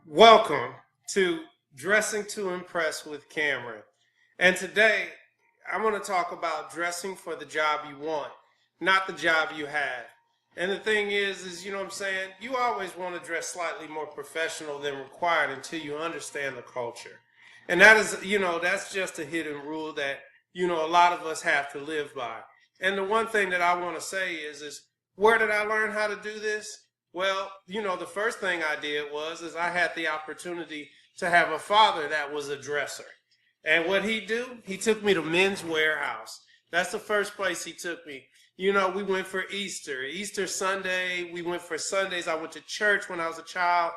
Welcome to Dressing to Impress with Cameron. And today I'm going to talk about dressing for the job you want, not the job you have. And the thing is, you know what I'm saying? You always want to dress slightly more professional than required until you understand the culture. And that is, that's just a hidden rule that, a lot of us have to live by. And the one thing that I want to say is where did I learn how to do this? Well, the first thing I did is I had the opportunity to have a father that was a dresser. And what he do? He took me to Men's Warehouse. That's the first place he took me. We went for Easter Sunday. We went for Sundays. I went to church when I was a child.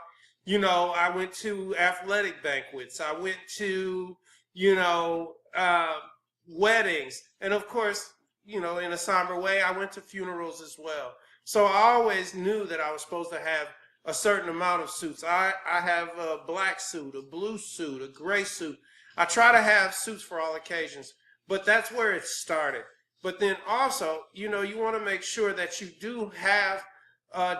I went to athletic banquets. I went to, weddings. And of course, in a somber way, I went to funerals as well. So I always knew that I was supposed to have a certain amount of suits. I have a black suit, a blue suit, a gray suit. I try to have suits for all occasions, but that's where it started. But then also, you want to make sure that you do have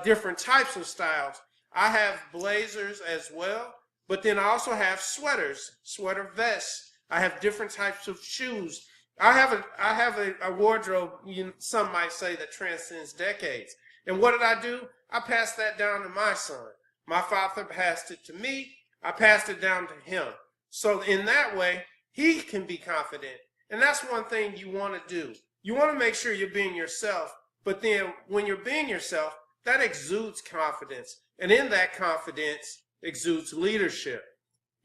different types of styles. I have blazers as well, but then I also have sweaters, sweater vests. I have different types of shoes. I have a wardrobe, some might say, that transcends decades. And what did I do? I passed that down to my son. My father passed it to me. I passed it down to him. So in that way, he can be confident. And that's one thing you want to do. You want to make sure you're being yourself. But then when you're being yourself, that exudes confidence. And in that confidence exudes leadership.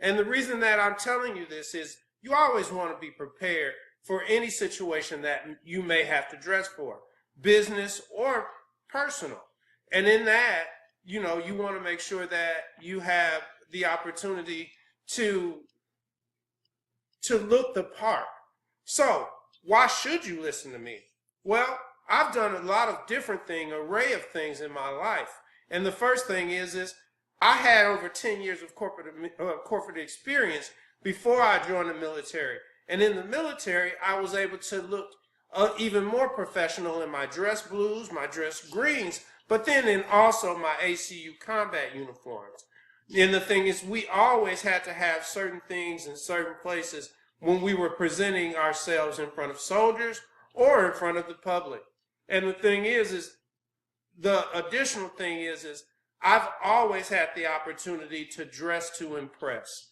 And the reason that I'm telling you this is you always want to be prepared for any situation that you may have to dress for, business or personal. And in that, you want to make sure that you have the opportunity to look the part. So why should you listen to me? Well, I've done a lot of different array of things in my life. And the first thing is I had over 10 years of corporate experience before I joined the military. And in the military, I was able to look even more professional in my dress blues, my dress greens, but then in also my ACU combat uniforms. And the thing is, we always had to have certain things in certain places when we were presenting ourselves in front of soldiers or in front of the public. And the thing is the additional thing is I've always had the opportunity to dress to impress.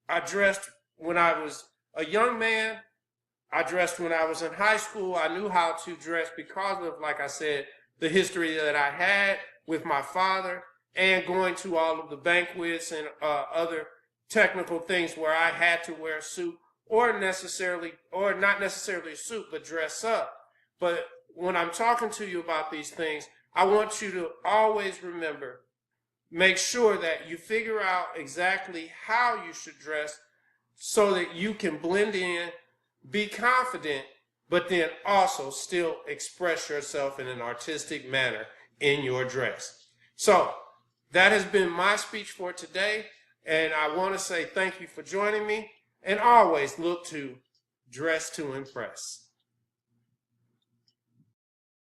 I dressed when I was a young man. I dressed when I was in high school. I knew how to dress because of, like I said, the history that I had with my father and going to all of the banquets and other technical things where I had to wear a suit or not necessarily a suit, but dress up. But when I'm talking to you about these things, I want you to always remember, make sure that you figure out exactly how you should dress so that you can blend in, be confident, but then also still express yourself in an artistic manner in your dress. So that has been my speech for today, and I want to say thank you for joining me, and always look to dress to impress.